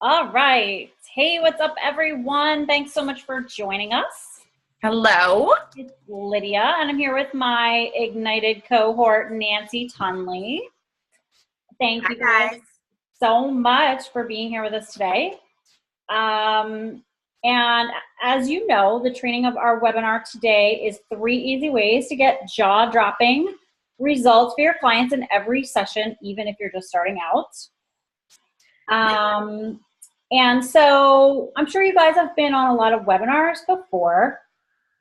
All right. Hey, what's up, everyone? Thanks so much for joining us. Hello. It's Lydia, and I'm here with my Ignited cohort, Nancy Tunley. Thank you guys so much for being here with us today. And as you know, the training of our webinar today is 3 easy ways to get jaw-dropping results for your clients in every session, even if you're just starting out. And so I'm sure you guys have been on a lot of webinars before,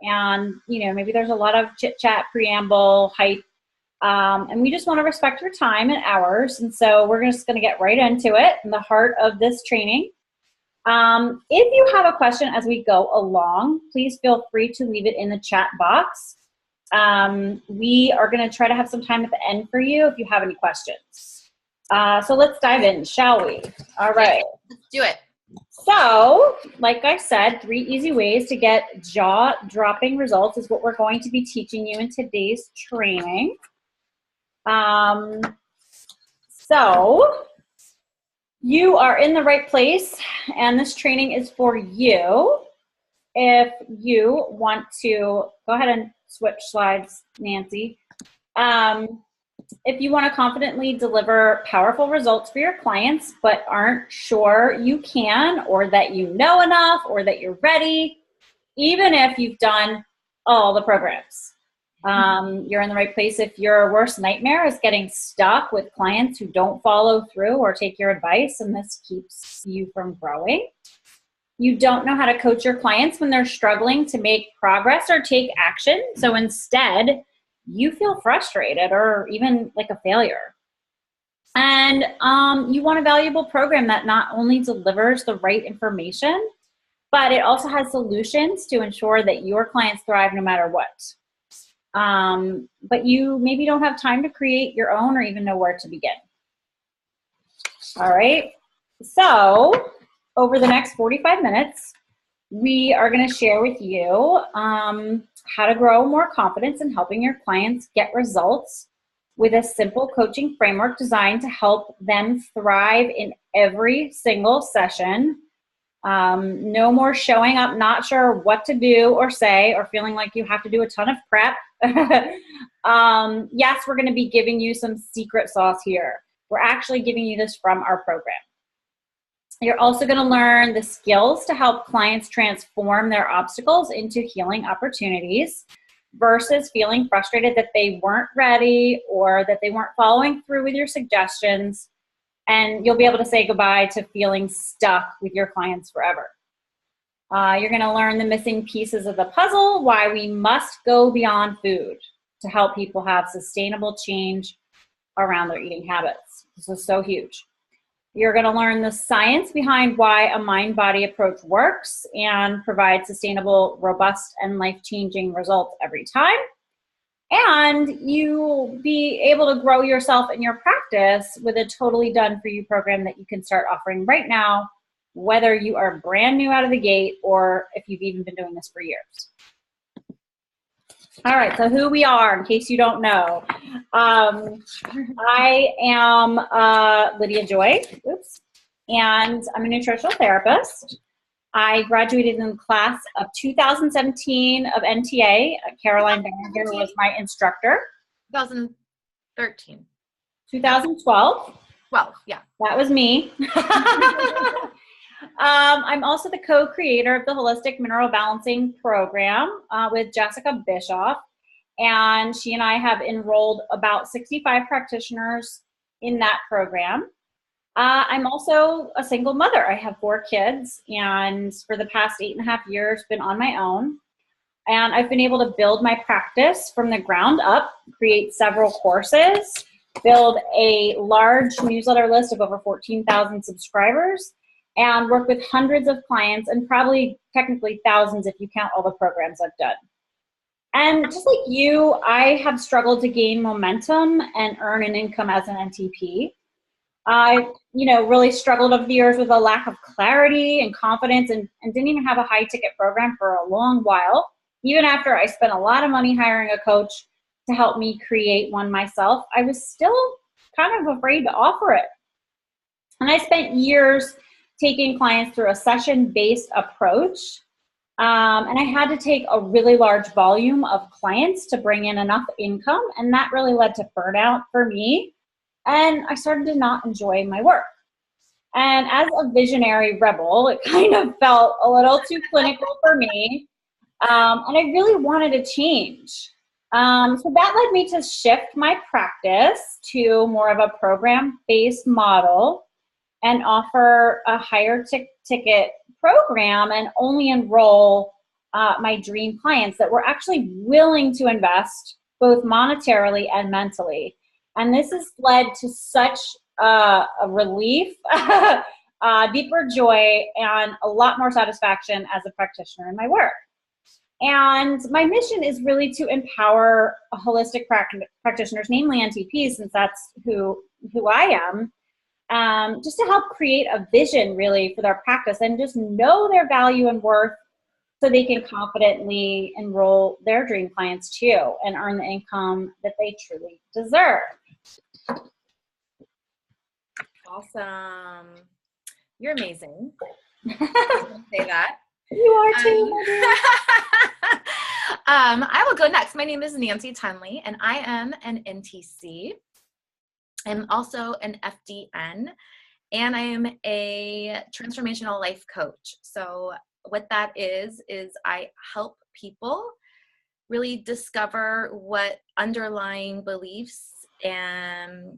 and maybe there's a lot of chit chat, preamble, hype, and we just want to respect your time and ours. And so we're just going to get right into it in the heart of this training. If you have a question as we go along, please feel free to leave it in the chat box. We are going to try to have some time at the end for you if you have any questions. So let's dive in, shall we? All right. Let's do it. So, like I said, 3 easy ways to get jaw-dropping results is what we're going to be teaching you in today's training. So, you are in the right place, and this training is for you. If you want to, go ahead and switch slides, Nancy. If you want to confidently deliver powerful results for your clients, but aren't sure you can, or that you know enough, or that you're ready, even if you've done all the programs, you're in the right place. If your worst nightmare is getting stuck with clients who don't follow through or take your advice, and this keeps you from growing. You don't know how to coach your clients when they're struggling to make progress or take action, so instead, you feel frustrated or even like a failure. And you want a valuable program that not only delivers the right information, but it also has solutions to ensure that your clients thrive no matter what. But you maybe don't have time to create your own or even know where to begin. All right. So over the next 45 minutes, we are going to share with you how to grow more confidence in helping your clients get results with a simple coaching framework designed to help them thrive in every single session. No more showing up not sure what to do or say, or feeling like you have to do a ton of prep. Yes, we're going to be giving you some secret sauce here. We're actually giving you this from our program. You're also going to learn the skills to help clients transform their obstacles into healing opportunities versus feeling frustrated that they weren't ready or that they weren't following through with your suggestions. And you'll be able to say goodbye to feeling stuck with your clients forever. You're going to learn the missing pieces of the puzzle, why we must go beyond food to help people have sustainable change around their eating habits. This is so huge. You're going to learn the science behind why a mind-body approach works and provides sustainable, robust, and life-changing results every time. And you'll be able to grow yourself in your practice with a totally done-for-you program that you can start offering right now, whether you are brand new out of the gate or if you've even been doing this for years. All right, so who we are, in case you don't know. I am Lydia Joy, and I'm a nutritional therapist. I graduated in the class of 2017 of NTA. Caroline Barringer was my instructor. 2013. 2012. 12, yeah. That was me. I'm also the co-creator of the Holistic Mineral Balancing Program with Jessica Bischoff, and she and I have enrolled about 65 practitioners in that program. I'm also a single mother. I have 4 kids, and for the past 8.5 years, been on my own. And I've been able to build my practice from the ground up, create several courses, build a large newsletter list of over 14,000 subscribers, and work with hundreds of clients, and probably technically thousands if you count all the programs I've done. And just like you, I have struggled to gain momentum and earn an income as an NTP. I, really struggled over the years with a lack of clarity and confidence, and didn't even have a high-ticket program for a long while. Even after I spent a lot of money hiring a coach to help me create one myself, I was still kind of afraid to offer it. And I spent years taking clients through a session-based approach. And I had to take a really large volume of clients to bring in enough income. And that really led to burnout for me. And I started to not enjoy my work. And as a visionary rebel, it kind of felt a little too clinical for me. And I really wanted to change. So that led me to shift my practice to more of a program-based model and offer a higher ticket program and only enroll my dream clients that were actually willing to invest both monetarily and mentally. And this has led to such a relief, deeper joy, and a lot more satisfaction as a practitioner in my work. And my mission is really to empower holistic practitioners, namely NTPs, since that's who I am, just to help create a vision really for their practice and just know their value and worth so they can confidently enroll their dream clients too and earn the income that they truly deserve. Awesome. You're amazing. Say that. You are too. I will go next. My name is Nancy Tunley, and I am an NTC. I'm also an FDN, and I am a transformational life coach. So what that is I help people really discover what underlying beliefs and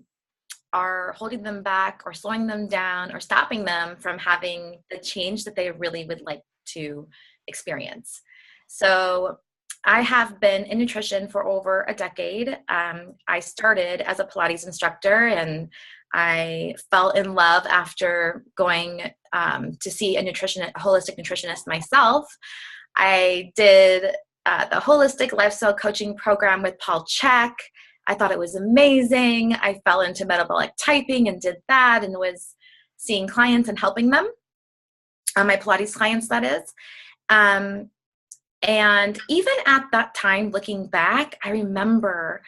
are holding them back or slowing them down or stopping them from having the change that they really would like to experience. So I have been in nutrition for over a decade. I started as a Pilates instructor, and I fell in love after going to see a holistic nutritionist myself. I did the holistic lifestyle coaching program with Paul Chek. I thought it was amazing. I fell into metabolic typing and did that and was seeing clients and helping them, my Pilates clients, that is. And even at that time, looking back, I remember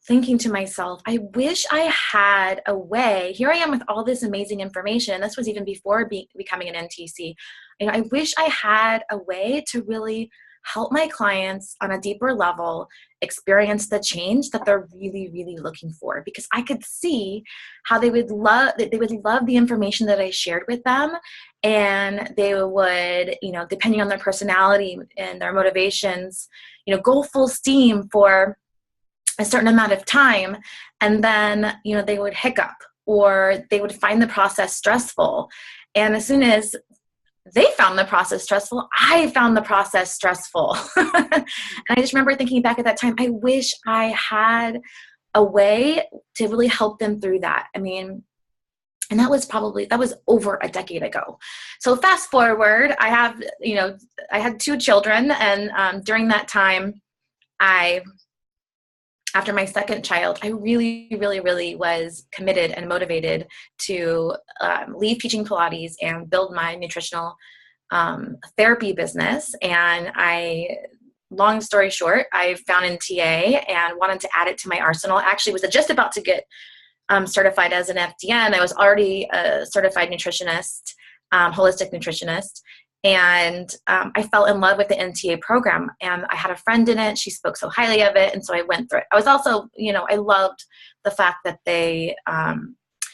thinking to myself, I wish I had a way. Here I am with all this amazing information. This was even before becoming an NTC. I wish I had a way to really help my clients on a deeper level experience the change that they're really, really looking for, because I could see how they would love the information that I shared with them, and they would, depending on their personality and their motivations, go full steam for a certain amount of time, and then, they would hiccup or they would find the process stressful. And as soon as they found the process stressful, I found the process stressful. And I just remember thinking back at that time, I wish I had a way to really help them through that. And that was over a decade ago. So fast forward, I had 2 children, and during that time, after my second child, I really, really, really was committed and motivated to leave teaching Pilates and build my nutritional therapy business. And long story short, I found NTA and wanted to add it to my arsenal. I actually was just about to get certified as an FDN. I was already a certified nutritionist, holistic nutritionist. And I fell in love with the NTA program, and I had a friend in it. She spoke so highly of it. And so I went through it. I was also, I loved the fact that they,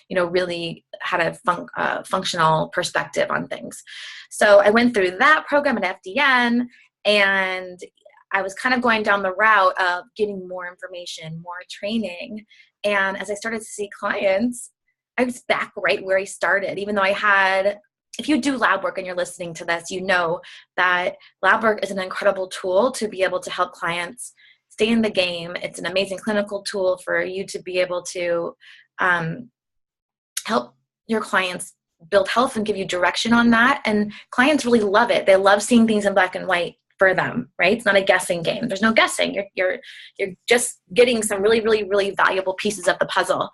really had a functional perspective on things. So I went through that program at FDN, and I was kind of going down the route of getting more information, more training. And as I started to see clients, I was back right where I started, even though I had. If you do lab work and you're listening to this, you know that lab work is an incredible tool to be able to help clients stay in the game. It's an amazing clinical tool for you to be able to help your clients build health and give you direction on that. And clients really love it. They love seeing things in black and white for them, right? It's not a guessing game. There's no guessing. You're just getting some really, really, really valuable pieces of the puzzle.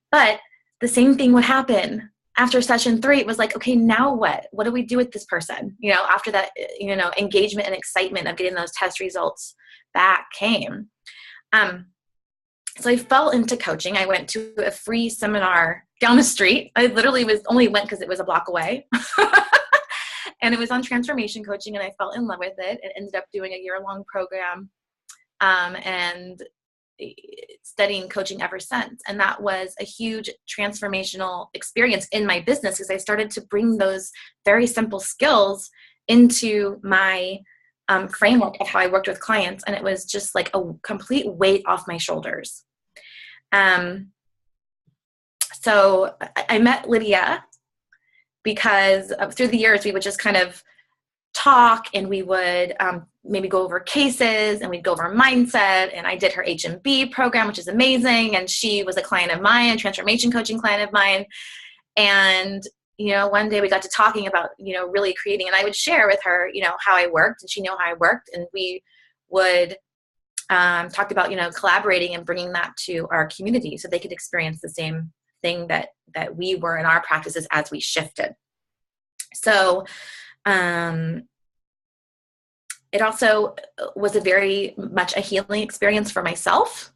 But the same thing would happen. After session 3, it was like, okay, now what? What do we do with this person? After that, engagement and excitement of getting those test results back came. So I fell into coaching. I went to a free seminar down the street. I literally only went because it was a block away. And it was on transformation coaching, and I fell in love with it and ended up doing a year-long program and studying coaching ever since. And that was a huge transformational experience in my business because I started to bring those very simple skills into my framework of how I worked with clients. And it was just like a complete weight off my shoulders. So I met Lydia because through the years we would just kind of talk, and we would maybe go over cases, and we'd go over mindset. And I did her H&B program, which is amazing. And she was a client of mine, a transformation coaching client of mine. And, one day we got to talking about, really creating, and I would share with her, how I worked, and she knew how I worked. And we would talk about, collaborating and bringing that to our community so they could experience the same thing that we were in our practices as we shifted. So, it also was a very much a healing experience for myself.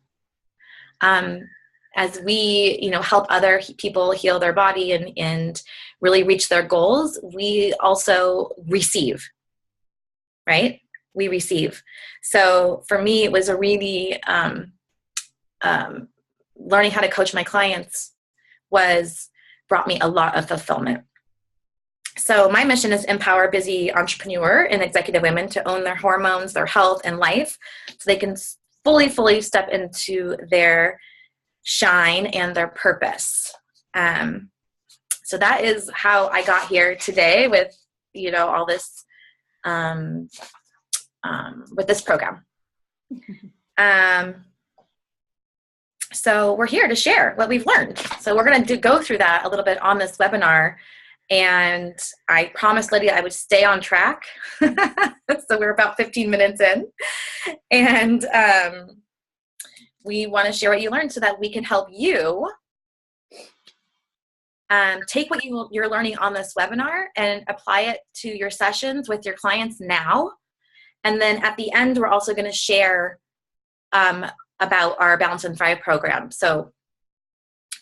As we, help other people heal their body and really reach their goals, we also receive, right? We receive. So for me, it was a really, learning how to coach my clients brought me a lot of fulfillment. So my mission is empower busy entrepreneur and executive women to own their hormones, their health, and life so they can fully step into their shine and their purpose. So that is how I got here today with, all this, with this program. So we're here to share what we've learned. So we're going to go through that a little bit on this webinar. And I promised Lydia I would stay on track. So we're about 15 minutes in. And we want to share what you learned so that we can help you take what you're learning on this webinar and apply it to your sessions with your clients now. And then at the end, we're also going to share about our Balance and Thrive program. So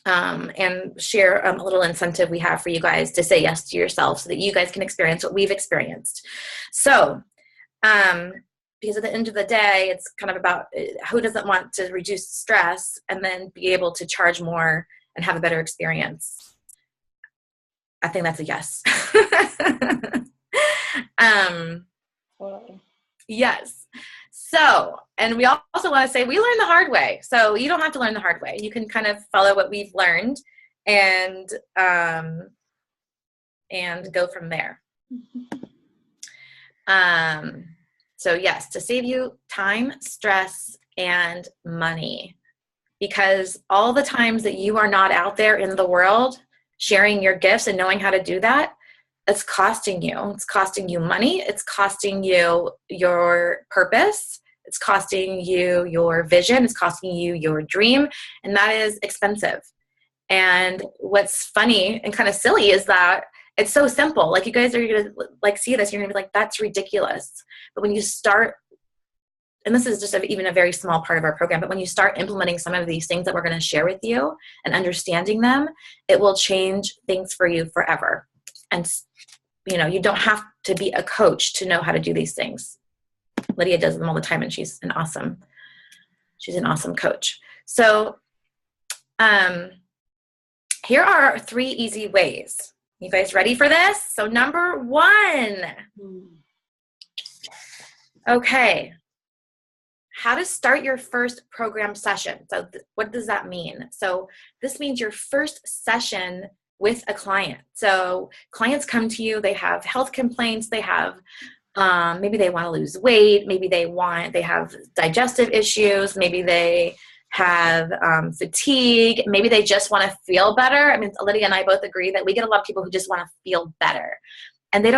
and share a little incentive we have for you guys to say yes to yourself so that you guys can experience what we've experienced. So, because at the end of the day, it's kind of about who doesn't want to reduce stress and then be able to charge more and have a better experience. I think that's a yes. Yes. So, and we also want to say we learned the hard way. So you don't have to learn the hard way. You can kind of follow what we've learned and go from there. So yes, to save you time, stress, and money. Because all the times that you are not out there in the world sharing your gifts and knowing how to do that, it's costing you. It's costing you money. It's costing you your purpose. It's costing you your vision. It's costing you your dream. And that is expensive. And what's funny and kind of silly is that it's so simple. Like you guys are going to see this. You're going to be like, that's ridiculous. But when you start, and this is just even a very small part of our program, but when you start implementing some of these things that we're going to share with you and understanding them, it will change things for you forever. And you don't have to be a coach to know how to do these things. Lydia does them all the time, and she's an awesome coach. So here are 3 easy ways. You guys ready for this? So number 1. Okay. How to start your first program session. So what does that mean? So this means your first session with a client. So clients come to you, they have health complaints, they have maybe they want to lose weight, maybe they have digestive issues, maybe they have fatigue, maybe they just want to feel better. I mean, Lydia and I both agree that we get a lot of people who just want to feel better. And they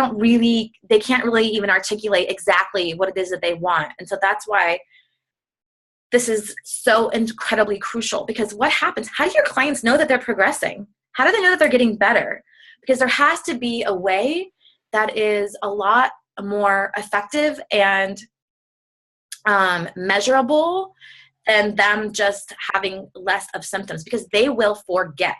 can't really even articulate exactly what it is that they want. And so that's why this is so incredibly crucial, because what happens? How do your clients know that they're progressing? How do they know that they're getting better? Because there has to be a way that is a lot more effective and measurable than them just having less of symptoms, because they will forget.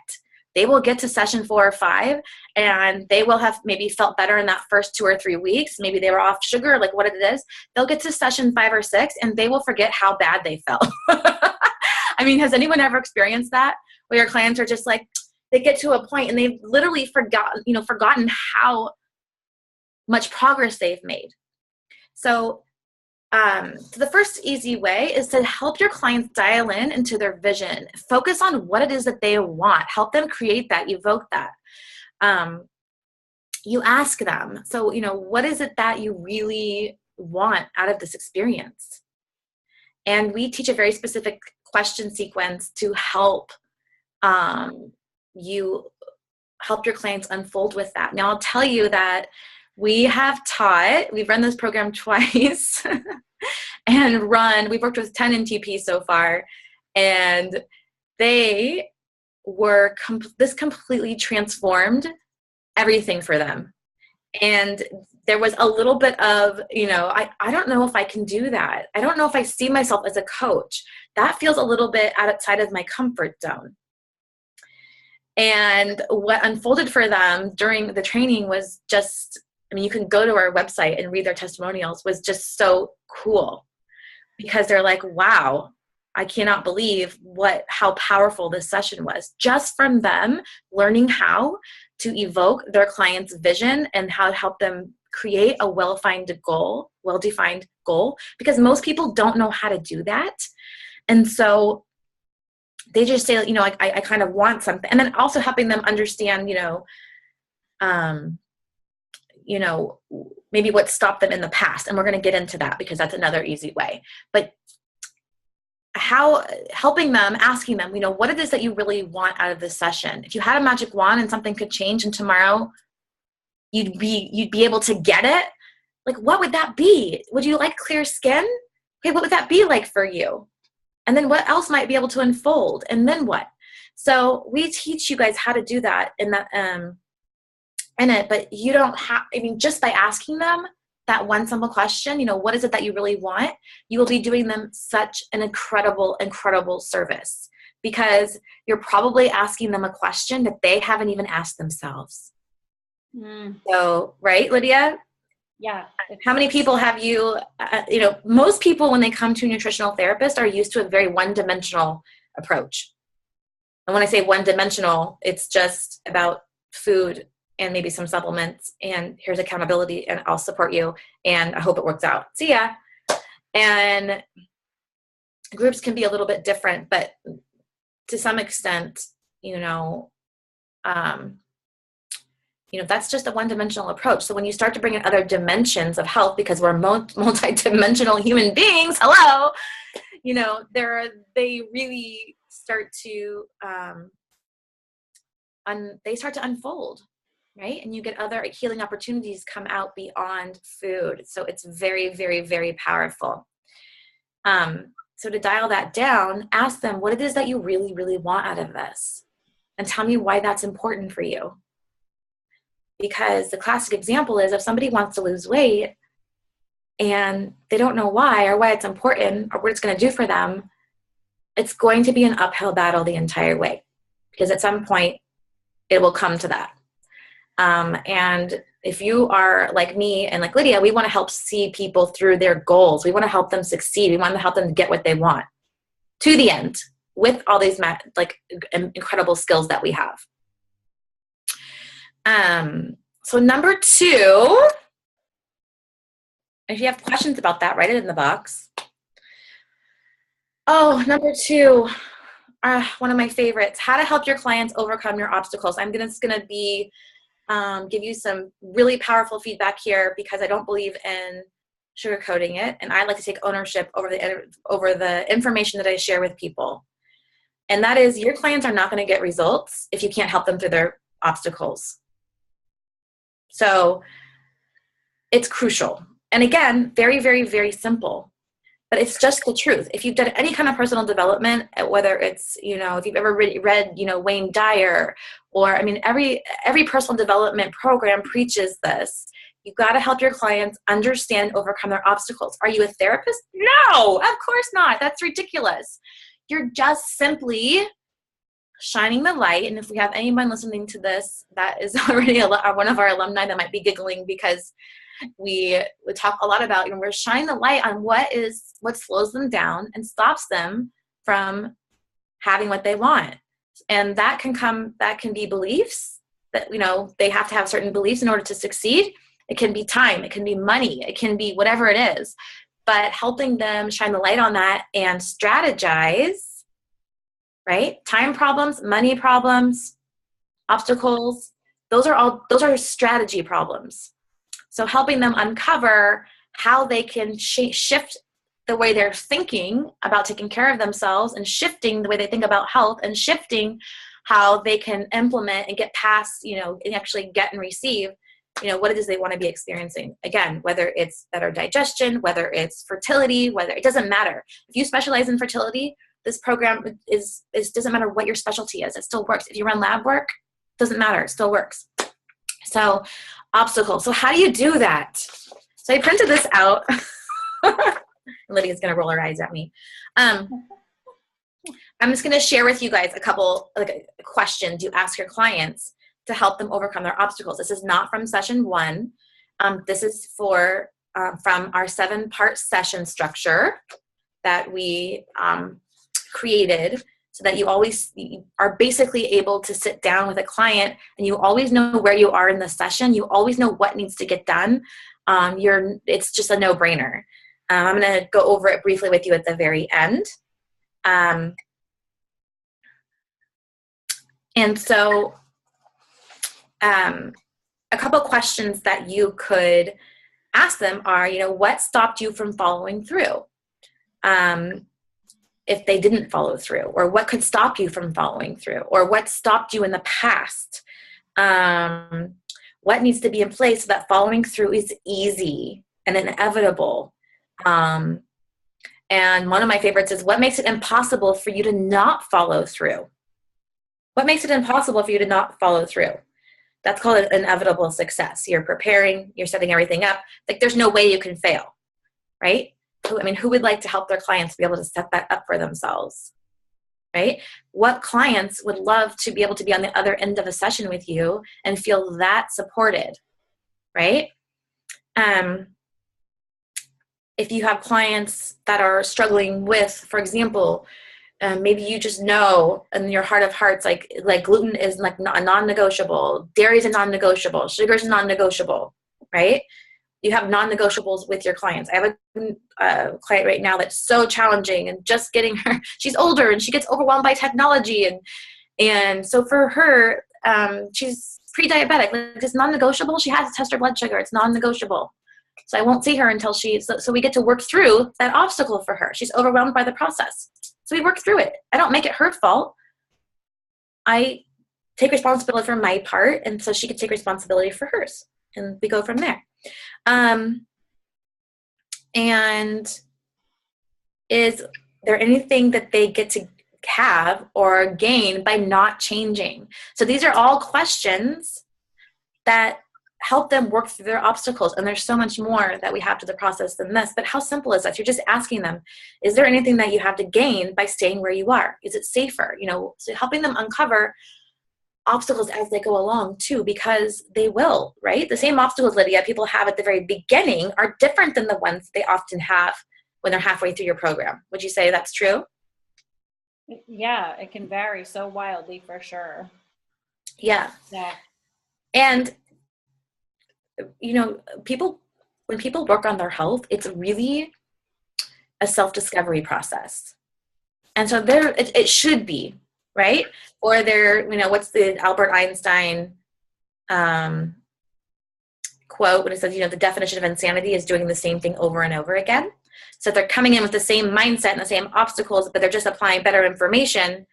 they will get to session 4 or 5 and they will have maybe felt better in that first 2 or 3 weeks. Maybe they were off sugar, like what it is. They'll get to session 5 or 6 and they will forget how bad they felt. I mean, has anyone ever experienced that? Where your clients are just like, they get to a point and they've literally forgotten how much progress they've made. So the first easy way is to help your clients dial into their vision. Focus on what it is that they want. Help them create that, evoke that. You ask them, so, what is it that you really want out of this experience? And we teach a very specific question sequence to help you help your clients unfold with that. Now, I'll tell you that we've run this program twice and we've worked with 10 NTP so far, and they were, this completely transformed everything for them. And there was a little bit of, I don't know if I can do that. I don't know if I see myself as a coach. That feels a little bit outside of my comfort zone. And what unfolded for them during the training was just, you can go to our website and read their testimonials, was just so cool, because they're like, wow, I cannot believe how powerful this session was, just from them learning how to evoke their client's vision and how to help them create a well-defined goal, because most people don't know how to do that. And so they just say, I kind of want something. And then also helping them understand, maybe what stopped them in the past. And we're going to get into that because that's another easy way. But helping them, asking them, what it is that you really want out of this session. If you had a magic wand and something could change and tomorrow you'd be able to get it, like, what would that be? Would you like clear skin? Okay, what would that be like for you? And then what else might be able to unfold? And then what? So we teach you guys how to do that in it, but you don't have, just by asking them that one simple question, what is it that you really want? You will be doing them such an incredible, incredible service, because you're probably asking them a question that they haven't even asked themselves. So, right, Lydia? Yeah. How many people have you, most people when they come to a nutritional therapist are used to a very one-dimensional approach. And when I say one-dimensional, it's just about food and maybe some supplements, and here's accountability, and I'll support you, and I hope it works out. See ya. And groups can be a little bit different, but to some extent, that's just a one-dimensional approach. So when you start to bring in other dimensions of health, because we're multi-dimensional human beings, hello, they really start to unfold, right? And you get other healing opportunities come out beyond food. So it's very, very, very powerful. So to dial that down, ask them what it is that you really, really want out of this, and tell me why that's important for you. Because the classic example is, if somebody wants to lose weight and they don't know why or why it's important or what it's going to do for them, it's going to be an uphill battle the entire way, because at some point it will come to that. And if you are like me and like Lydia, we want to help see people through their goals. We want to help them succeed. We want to help them get what they want to the end with all these incredible skills that we have. So number 2, if you have questions about that, write it in the box. Oh, number 2, one of my favorites, how to help your clients overcome your obstacles. I'm going to be, give you some really powerful feedback here, because I don't believe in sugarcoating it. And I like to take ownership over the information that I share with people. And that is, your clients are not going to get results if you can't help them through their obstacles. So it's crucial. And again, very, very, very simple, but it's just the truth. If you've done any kind of personal development, whether it's, if you've ever read, Wayne Dyer, or, every personal development program preaches this. You've got to help your clients understand, overcome their obstacles. Are you a therapist? No, of course not. That's ridiculous. You're just simply shining the light. And if we have anyone listening to this that is already one of our alumni that might be giggling, because we would talk a lot about, we're shining the light on what slows them down and stops them from having what they want. And that can be beliefs that, they have to have certain beliefs in order to succeed. It can be time, it can be money, it can be whatever it is, but helping them shine the light on that and strategize, right? Time problems, money problems, obstacles, those are strategy problems. So helping them uncover how they can shift the way they're thinking about taking care of themselves, and shifting the way they think about health, and shifting how they can implement and get past, and actually get and receive, what it is they want to be experiencing. Again, whether it's better digestion, whether it's fertility, it doesn't matter. If you specialize in fertility, this program doesn't matter what your specialty is. It still works. If you run lab work, doesn't matter. It still works. So obstacles. So how do you do that? So I printed this out. Lydia's going to roll her eyes at me. I'm just going to share with you guys a couple questions you ask your clients to help them overcome their obstacles. This is not from session 1. This is from our 7-part session structure that we created, so that you are basically able to sit down with a client and you always know where you are in the session. You always know what needs to get done. It's just a no-brainer. I'm going to go over it briefly with you at the very end. And so a couple questions that you could ask them are, what stopped you from following through? If they didn't follow through, or what could stop you from following through, or what stopped you in the past? What needs to be in place so that following through is easy and inevitable? And one of my favorites is, what makes it impossible for you to not follow through? What makes it impossible for you to not follow through? That's called an inevitable success. You're preparing, you're setting everything up. There's no way you can fail, right? Who would like to help their clients be able to set that up for themselves, right? What clients would love to be able to be on the other end of a session with you and feel that supported, right? If you have clients that are struggling with, for example, maybe you just know in your heart of hearts, like gluten is a non-negotiable, dairy is a non-negotiable, sugar is a non-negotiable, right? You have non-negotiables with your clients. I have a client right now that's so challenging, and just getting her, she's older and she gets overwhelmed by technology. And so for her, she's pre-diabetic. It's non-negotiable. She has to test her blood sugar. It's non-negotiable. So I won't see her until so we get to work through that obstacle for her. She's overwhelmed by the process. So we work through it. I don't make it her fault. I take responsibility for my part, and so she can take responsibility for hers. And we go from there. And is there anything that they get to have or gain by not changing? So these are all questions that help them work through their obstacles. And there's so much more that we have to the process than this, but how simple is that? You're just asking them, is there anything that you have to gain by staying where you are? Is it safer? So helping them uncover obstacles as they go along too, because they will, right? The same obstacles, Lydia, people have at the very beginning are different than the ones they often have when they're halfway through your program. Would you say that's true? Yeah, it can vary so wildly, for sure. Yeah. And when people work on their health, it's really a self-discovery process. And so it should be, right? Or what's the Albert Einstein quote when it says, the definition of insanity is doing the same thing over and over again. So if they're coming in with the same mindset and the same obstacles, but they're just applying better information,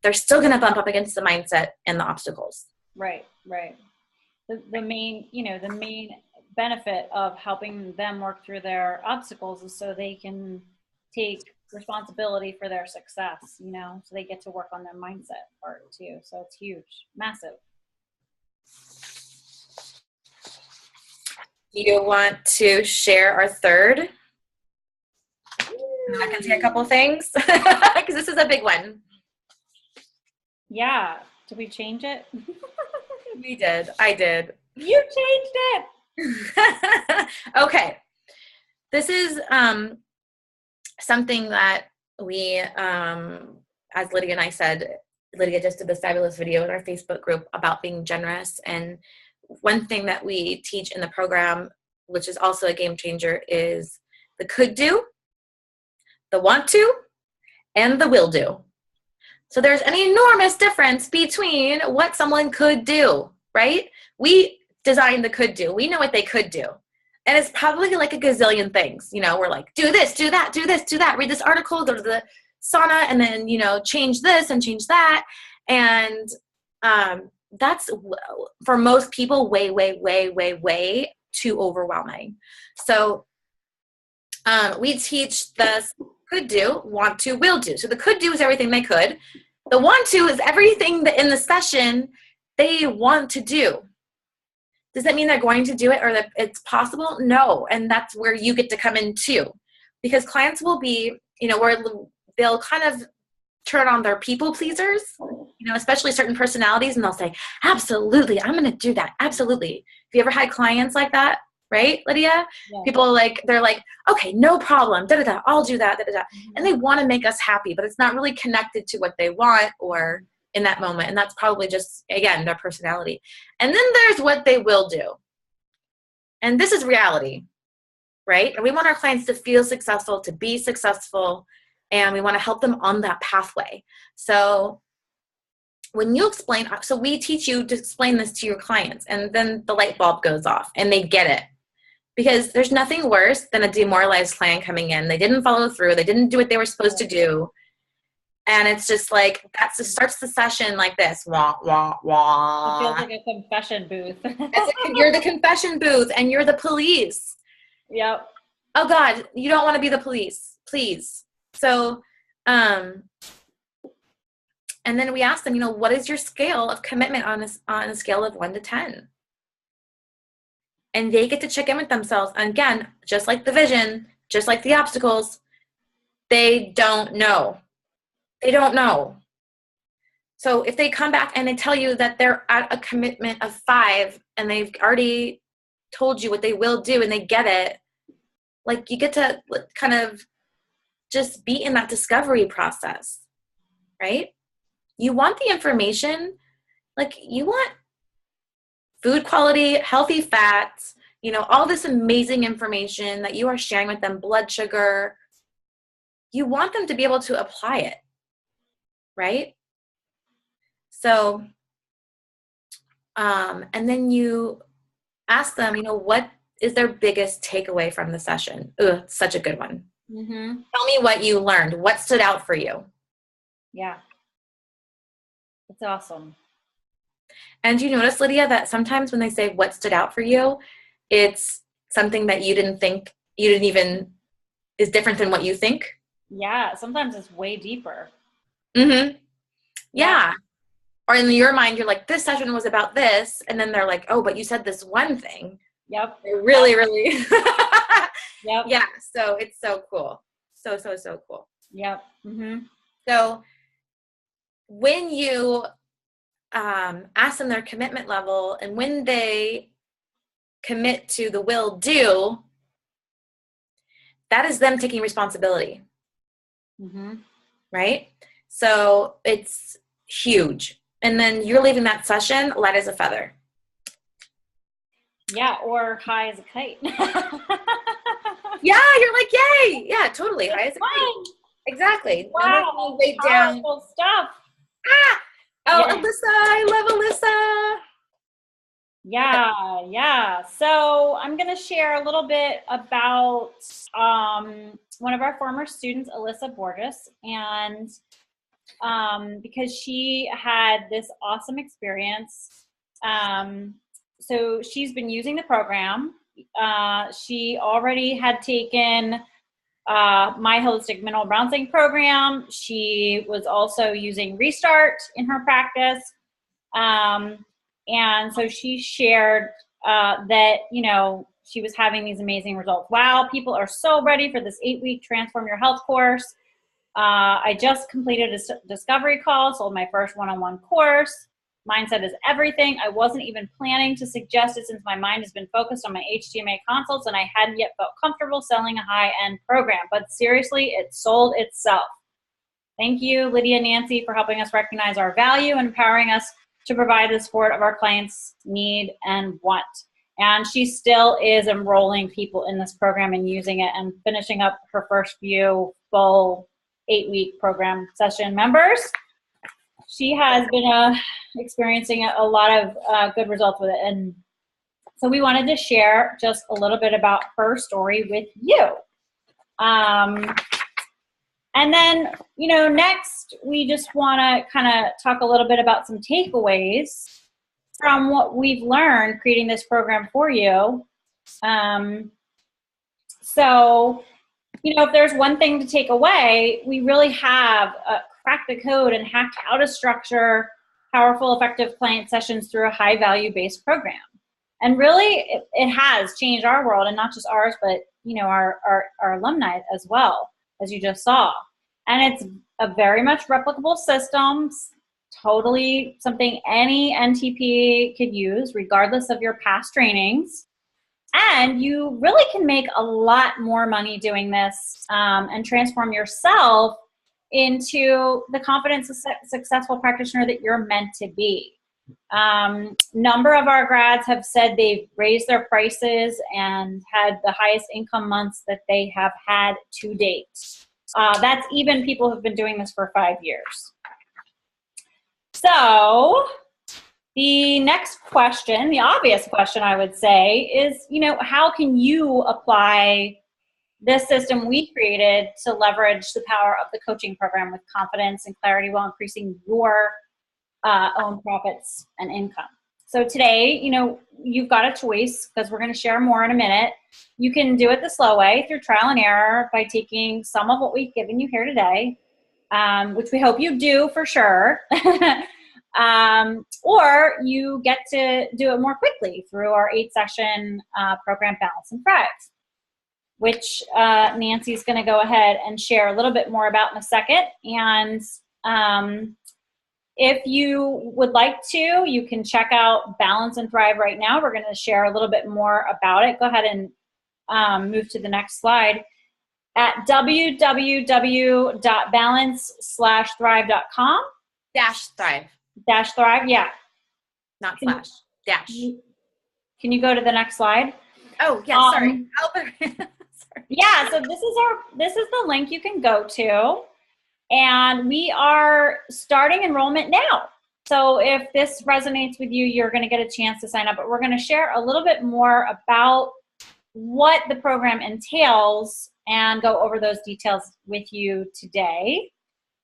they're still going to bump up against the mindset and the obstacles. Right. The main benefit of helping them work through their obstacles is so they can take responsibility for their success, so they get to work on their mindset part too. So it's huge, massive. You want to share our third? I can say a couple things because this is a big one. Yeah. Did we change it? We did. I did. You changed it. Okay. This is something that we, as Lydia and I said, Lydia just did this fabulous video in our Facebook group about being generous. And one thing that we teach in the program, which is also a game changer, is the could do, the want to, and the will do. So there's an enormous difference between what someone could do, right? We designed the could do. We know what they could do. And it's probably like a gazillion things. You know, we're like, do this, do that, do this, do that, read this article, go to the sauna, and then, you know, change this and change that. And that's, for most people, way, way, way, way, way too overwhelming. So we teach the could do, want to, will do. So the could do is everything they could. The want to is everything that in the session they want to do. Does that mean they're going to do it or that it's possible? No. And that's where you get to come in too. Because clients will be, you know, where they'll kind of turn on their people pleasers, you know, especially certain personalities, and they'll say, absolutely, I'm going to do that. Absolutely. Have you ever had clients like that? Right, Lydia? Yeah. People like, they're like, okay, no problem, da-da-da, I'll do that, da-da-da. Mm-hmm. And they want to make us happy, but it's not really connected to what they want or in that moment. And that's probably just, again, their personality. And then there's what they will do. And this is reality, right? And we want our clients to feel successful, to be successful, and we want to help them on that pathway. So when you explain, so we teach you to explain this to your clients, and then the light bulb goes off and they get it. Because there's nothing worse than a demoralized client coming in. They didn't follow through. They didn't do what they were supposed to do. And it's just like, that starts the session like this. Wah, wah, wah. It feels like a confession booth. You're the confession booth and you're the police. Yep. Oh God, you don't want to be the police, please. So, and then we ask them, you know, what is your scale of commitment on a scale of 1 to 10? And they get to check in with themselves. And again, just like the vision, just like the obstacles, they don't know. They don't know. So if they come back and they tell you that they're at a commitment of 5 and they've already told you what they will do and they get it, like you get to kind of just be in that discovery process, right? You want the information, like you want food quality, healthy fats, you know, all this amazing information that you are sharing with them, blood sugar. You want them to be able to apply it, right? So, and then you ask them, you know, what is their biggest takeaway from the session? Ugh, such a good one. Mm-hmm. Tell me what you learned. What stood out for you? Yeah. It's awesome. And you notice, Lydia, that sometimes when they say what stood out for you, it's something that you didn't even is different than what you think? Yeah, sometimes it's way deeper. Mm-hmm. Yeah. Or in your mind, you're like, this session was about this. And then they're like, oh, but you said this one thing. Yep. They're really, really. Yep. Yeah. So it's so cool. So cool. Yep. Mm-hmm. So when you ask them their commitment level, and when they commit to the will do, that is them taking responsibility. Mm-hmm. Right? So it's huge. And then you're leaving that session light as a feather. Yeah, or high as a kite. Yeah, you're like, yay. Yeah, totally. High as a kite. Exactly. Wow. Powerful stuff. Ah! Oh, yeah. Alyssa, I love Alyssa. Yeah. So I'm going to share a little bit about one of our former students, Alyssa Borges, and because she had this awesome experience. So she's been using the program. She already had taken my holistic mineral balancing program. She was also using Restart in her practice. And so she shared that, you know, she was having these amazing results. Wow, people are so ready for this 8-week Transform Your Health course. I just completed a discovery call, sold my first one-on-one course. Mindset is everything. I wasn't even planning to suggest it since my mind has been focused on my HTMA consults and I hadn't yet felt comfortable selling a high-end program. But seriously, it sold itself. Thank you, Lydia and Nancy, for helping us recognize our value and empowering us to provide the support of our clients need and want. And she still is enrolling people in this program and using it and finishing up her first few full 8-week program session members. She has been experiencing a lot of good results with it. And so we wanted to share just a little bit about her story with you. And then, next we just want to kind of talk a little bit about some takeaways from what we've learned creating this program for you. So, if there's one thing to take away, we really have cracked the code and hacked how to structure powerful, effective client sessions through a high value-based program. And really, it has changed our world, and not just ours, but our alumni as well, as you just saw. And it's a very much replicable system, totally something any NTP could use, regardless of your past trainings. And you really can make a lot more money doing this and transform yourself into the confident, successful practitioner that you're meant to be. Number of our grads have said they've raised their prices and had the highest income months that they have had to date. That's even people who've been doing this for 5 years. So the next question, the obvious question I would say is, how can you apply this system we created to leverage the power of the coaching program with confidence and clarity while increasing your own profits and income? So today, you've got a choice, because we're going to share more in a minute. You can do it the slow way through trial and error by taking some of what we've given you here today, which we hope you do for sure. Or you get to do it more quickly through our 8-session program, Balance and Thrive, which Nancy's going to go ahead and share a little bit more about in a second. And if you would like to, you can check out Balance and Thrive right now. We're going to share a little bit more about it. Go ahead and move to the next slide at www.balance/thrive.com. Thrive. Thrive, yeah. Not slash. Dash. Can you go to the next slide? Oh, yeah, sorry. Sorry. Yeah, so this is the link you can go to. And we are starting enrollment now. So if this resonates with you, you're going to get a chance to sign up. But we're going to share a little bit more about what the program entails and go over those details with you today.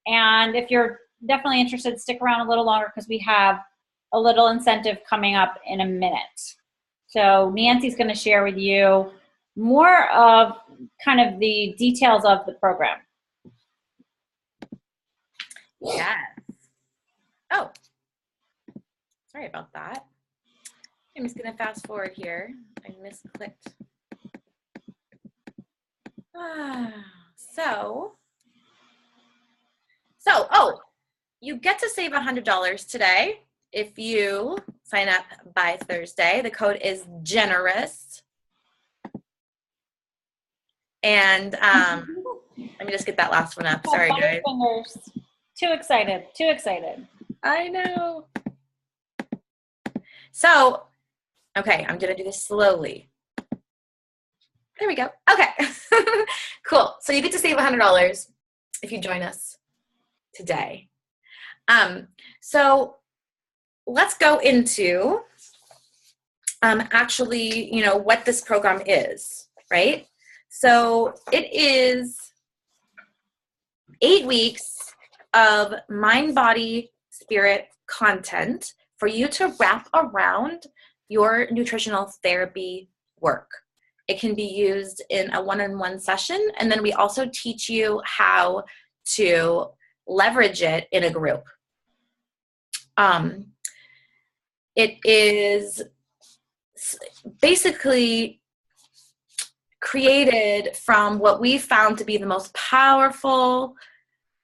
And if you're definitely interested, stick around a little longer, because we have a little incentive coming up in a minute. So Nancy's going to share with you more of kind of the details of the program. Yes. Oh, sorry about that. I'm just going to fast forward here. I misclicked. So, you get to save $100 today if you sign up by Thursday. The code is GENEROUS. And let me just get that last one up. Sorry, guys. Too excited. I know. So, okay, I'm going to do this slowly. There we go. Okay. Cool. So you get to save $100 if you join us today. So let's go into actually, what this program is, right? So it is 8 weeks of mind, body, spirit content for you to wrap around your nutritional therapy work. It can be used in a one-on-one session, and then we also teach you how to leverage it in a group. It is basically created from what we found to be the most powerful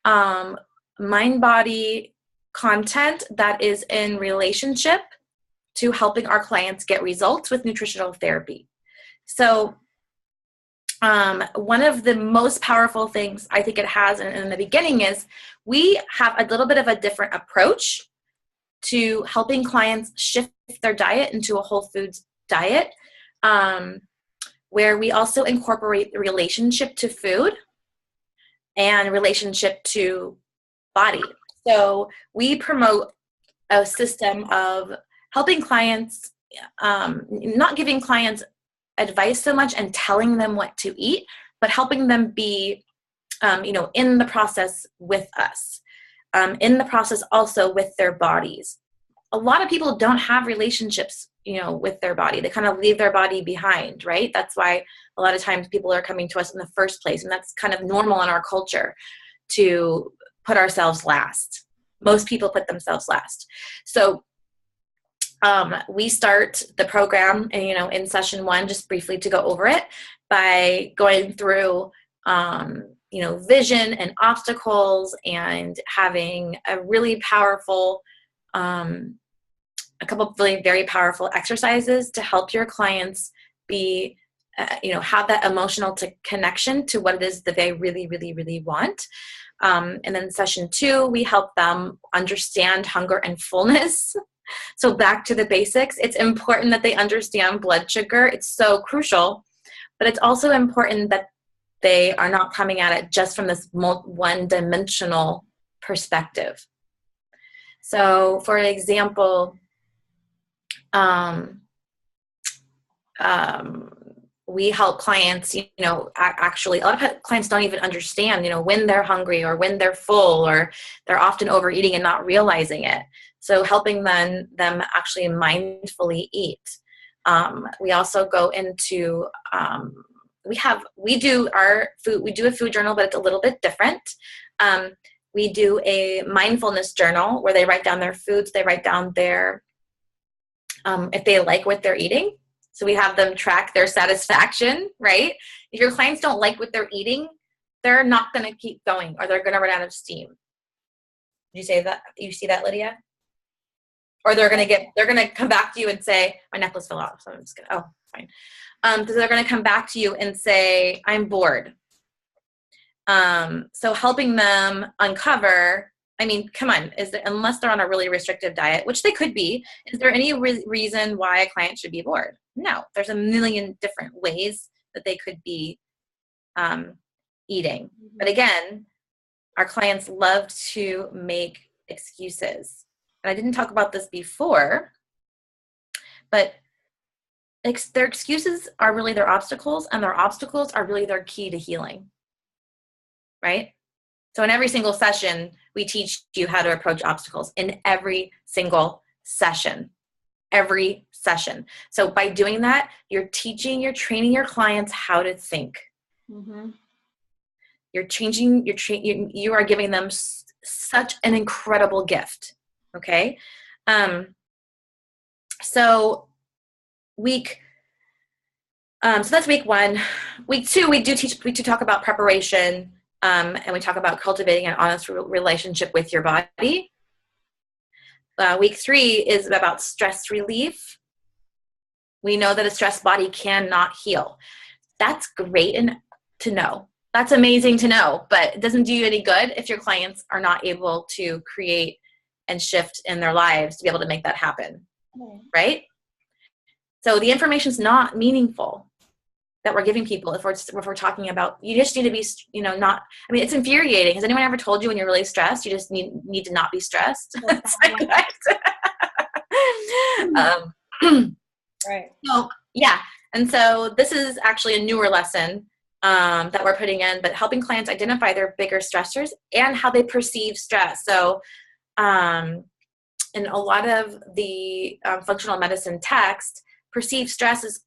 mind-body content that is in relationship to helping our clients get results with nutritional therapy. So one of the most powerful things I think it has in the beginning is we have a little bit of a different approach to helping clients shift their diet into a whole foods diet, where we also incorporate the relationship to food and relationship to body. So we promote a system of helping clients, not giving clients advice so much and telling them what to eat, but helping them be, in the process with us, in the process also with their bodies. A lot of people don't have relationships, with their body. They kind of leave their body behind, right? That's why a lot of times people are coming to us in the first place. And that's kind of normal in our culture to put ourselves last. Most people put themselves last. So we start the program, in session 1, just briefly to go over it, by going through, vision and obstacles, and having a really powerful, a couple of really very powerful exercises to help your clients be, have that emotional connection to what it is that they really, really, really want. And then session 2, we help them understand hunger and fullness. So back to the basics, it's important that they understand blood sugar. It's so crucial, but it's also important that they are not coming at it just from this one-dimensional perspective. So for example, we help clients, actually a lot of clients don't even understand, when they're hungry or when they're full, or they're often overeating and not realizing it. So helping them actually mindfully eat. We also go into, we do a food journal, but it's a little bit different. We do a mindfulness journal where they write down their foods, they write down their, if they like what they're eating. So we have them track their satisfaction, right? If your clients don't like what they're eating, they're not going to keep going, or they're going to run out of steam. Did you say that? You see that, Lydia? Or they're going to come back to you and say, my necklace fell off. So I'm just going to, fine. So they're going to come back to you and say, I'm bored. So helping them uncover, come on, unless they're on a really restrictive diet, which they could be, is there any reason why a client should be bored? No, there's a million different ways that they could be eating. But again, our clients love to make excuses. And I didn't talk about this before, but their excuses are really their obstacles, and their obstacles are really their key to healing, right? So in every single session, we teach you how to approach obstacles in every single session. Every session. So by doing that, you're training your clients how to think. Mm-hmm. You are giving them such an incredible gift. Okay. So that's week 1. Week 2, we do talk about preparation. And we talk about cultivating an honest relationship with your body. Week 3 is about stress relief. We know that a stressed body cannot heal. That's great to know. That's amazing to know, but it doesn't do you any good if your clients are not able to create and shift in their lives to be able to make that happen, right? So the information's not meaningful that we're giving people if we're talking about, you just need to be, it's infuriating. Has anyone ever told you when you're really stressed, you just need to not be stressed? It's like, right. So, yeah. And so this is actually a newer lesson that we're putting in, but helping clients identify their bigger stressors and how they perceive stress. So, in a lot of the functional medicine text, perceived stress is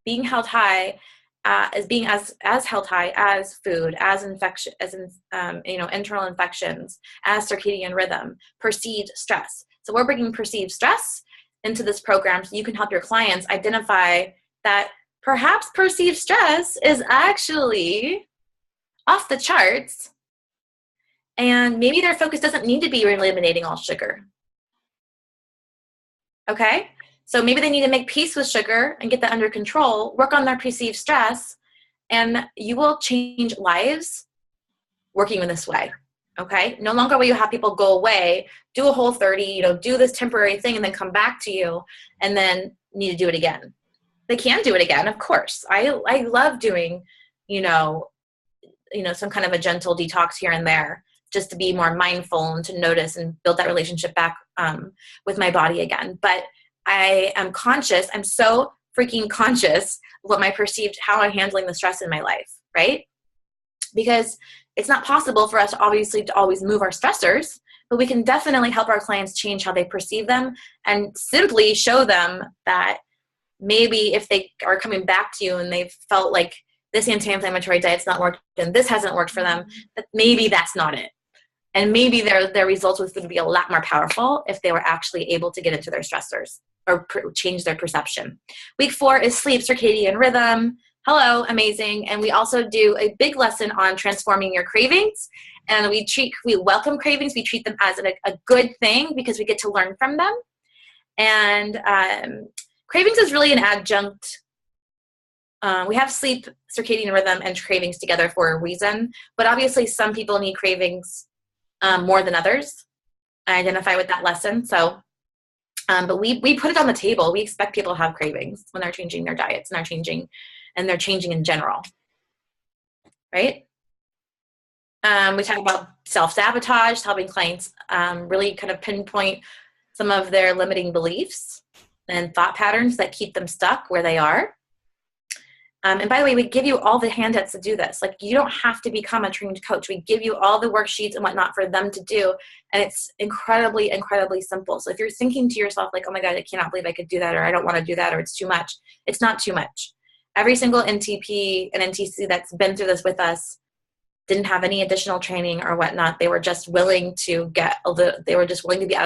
being held high, as being as held high as food, as infection, as internal infections, as circadian rhythm, perceived stress. So we're bringing perceived stress into this program so you can help your clients identify that perhaps perceived stress is actually off the charts, And maybe their focus doesn't need to be eliminating all sugar. Okay? So maybe they need to make peace with sugar and get that under control, work on their perceived stress, and you will change lives working in this way. Okay? No longer will you have people go away, do a Whole30, do this temporary thing and then come back to you and then need to do it again. They can do it again, of course. I love doing, some kind of a gentle detox here and there, just to be more mindful and to notice and build that relationship back with my body again. But I am conscious. I'm so freaking conscious of how I'm handling the stress in my life, right? Because it's not possible for us, obviously, to always move our stressors, but we can definitely help our clients change how they perceive them and simply show them that maybe if they are coming back to you and they've felt like this anti-inflammatory diet's not worked and this hasn't worked for them, that maybe that's not it. And maybe their results would be a lot more powerful if they were actually able to get into their stressors or change their perception. Week 4 is sleep, circadian rhythm. Hello, amazing. And we also do a big lesson on transforming your cravings. And we welcome cravings. We treat them as a good thing because we get to learn from them. And cravings is really an adjunct. We have sleep, circadian rhythm, and cravings together for a reason. But obviously some people need cravings more than others. I identify with that lesson. So, but we put it on the table. We expect people to have cravings when they're changing their diets and they're changing in general, right? We talk about self-sabotage, helping clients really kind of pinpoint some of their limiting beliefs and thought patterns that keep them stuck where they are. And by the way, we give you all the handouts to do this. Like, you don't have to become a trained coach. We give you all the worksheets and whatnot for them to do. And it's incredibly, incredibly simple. So if you're thinking to yourself, like, oh my God, I cannot believe I could do that, or I don't want to do that, or it's too much, it's not too much. Every single NTP and NTC that's been through this with us didn't have any additional training or whatnot. They were just willing to be out of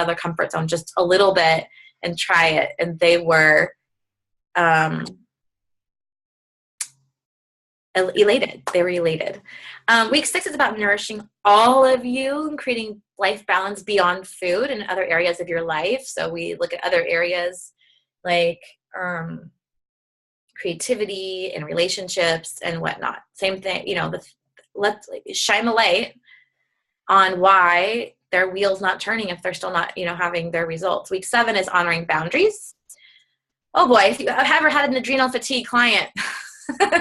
their comfort zone just a little bit and try it. And they were elated. They were elated. Week 6 is about nourishing all of you and creating life balance beyond food and other areas of your life. So we look at other areas like creativity and relationships and whatnot. Same thing, let's shine the light on why their wheel's not turning if they're still not, having their results. Week 7 is honoring boundaries. Oh boy, if you have ever had an adrenal fatigue client,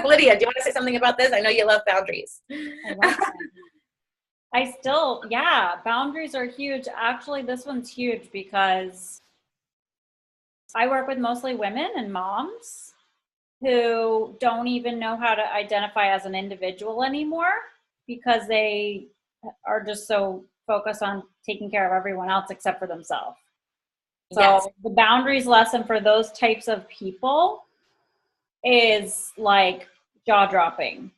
Lydia, do you want to say something about this? I know you love boundaries. Boundaries are huge. Actually, this one's huge because I work with mostly women and moms who don't even know how to identify as an individual anymore because they are just so focused on taking care of everyone else except for themselves. So yes. The boundaries lesson for those types of people is like jaw-dropping,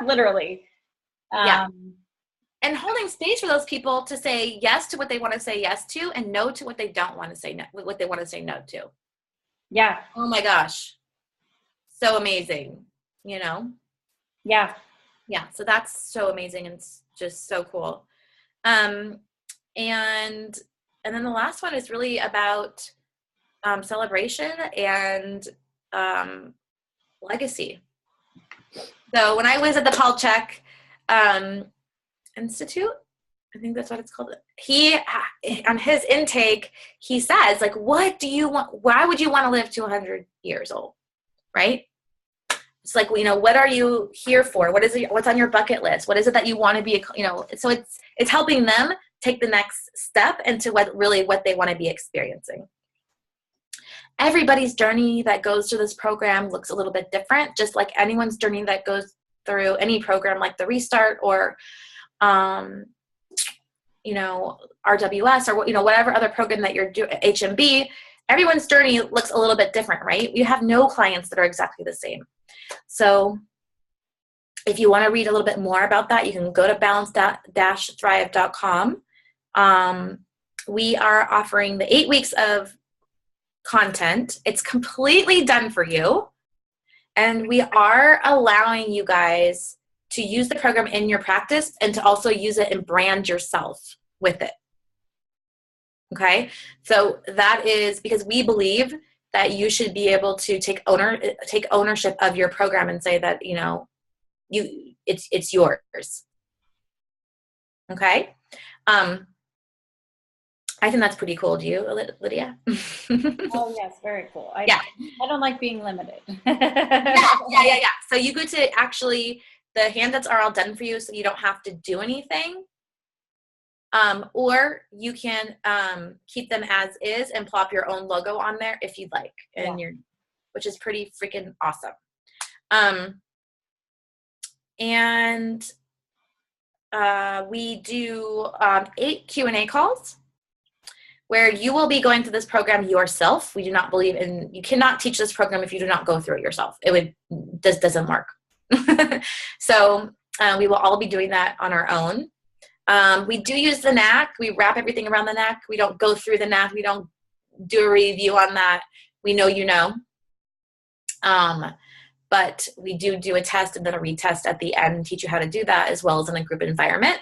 literally. And holding space for those people to say yes to what they want to say yes to and no to what they don't want to say no, what they want to say no to. Yeah. Oh my gosh. So amazing, Yeah. Yeah. So that's so amazing and just so cool. And then the last one is really about celebration and legacy. So when I was at the Paul Chek Institute, I think that's what it's called. He, on his intake, he says, like, what do you want? Why would you want to live to 100 years old? Right? It's like, what are you here for? What's on your bucket list? What is it that you want to be? So it's helping them take the next step into what they want to be experiencing. Everybody's journey that goes through this program looks a little bit different, just like anyone's journey that goes through any program like the Restart or, RWS or, whatever other program that you're doing, HMB, everyone's journey looks a little bit different, right? You have no clients that are exactly the same. So if you want to read a little bit more about that, you can go to balance-thrive.com. We are offering the 8 weeks of content. It's completely done for you. And we are allowing you guys to use the program in your practice and to also use it and brand yourself with it. Okay, so that is because we believe that you should be able to take ownership of your program and say that, you know, it's yours. Okay, I think that's pretty cool. Do you, Lydia? Oh yes, very cool. I don't like being limited. Yeah. So you get to actually, the handouts are all done for you, so you don't have to do anything. Or you can keep them as is and plop your own logo on there if you'd like, and which is pretty freaking awesome. And we do 8 Q&A calls where you will be going through this program yourself. We do not believe in, you cannot teach this program if you do not go through it yourself. This doesn't work. So we will all be doing that on our own. We do use the NAC. We wrap everything around the NAC. We don't go through the NAC. We don't do a review on that. We know you know. But we do a test and then a retest at the end and teach you how to do that, as well as in a group environment.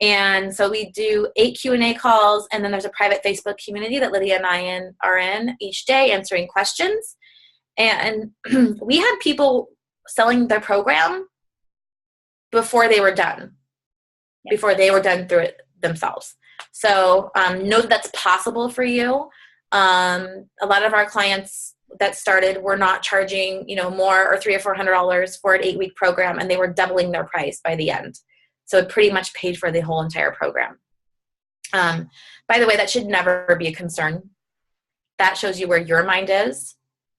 And so we do 8 Q&A calls, and then there's a private Facebook community that Lydia and I are in each day answering questions. And we had people selling their program before they were done. Before they were done through it themselves. So know that that's possible for you. A lot of our clients that started were not charging, you know, more or $300 or $400 for an 8-week program, and they were doubling their price by the end. So it pretty much paid for the whole entire program. By the way, that should never be a concern. That shows you where your mind is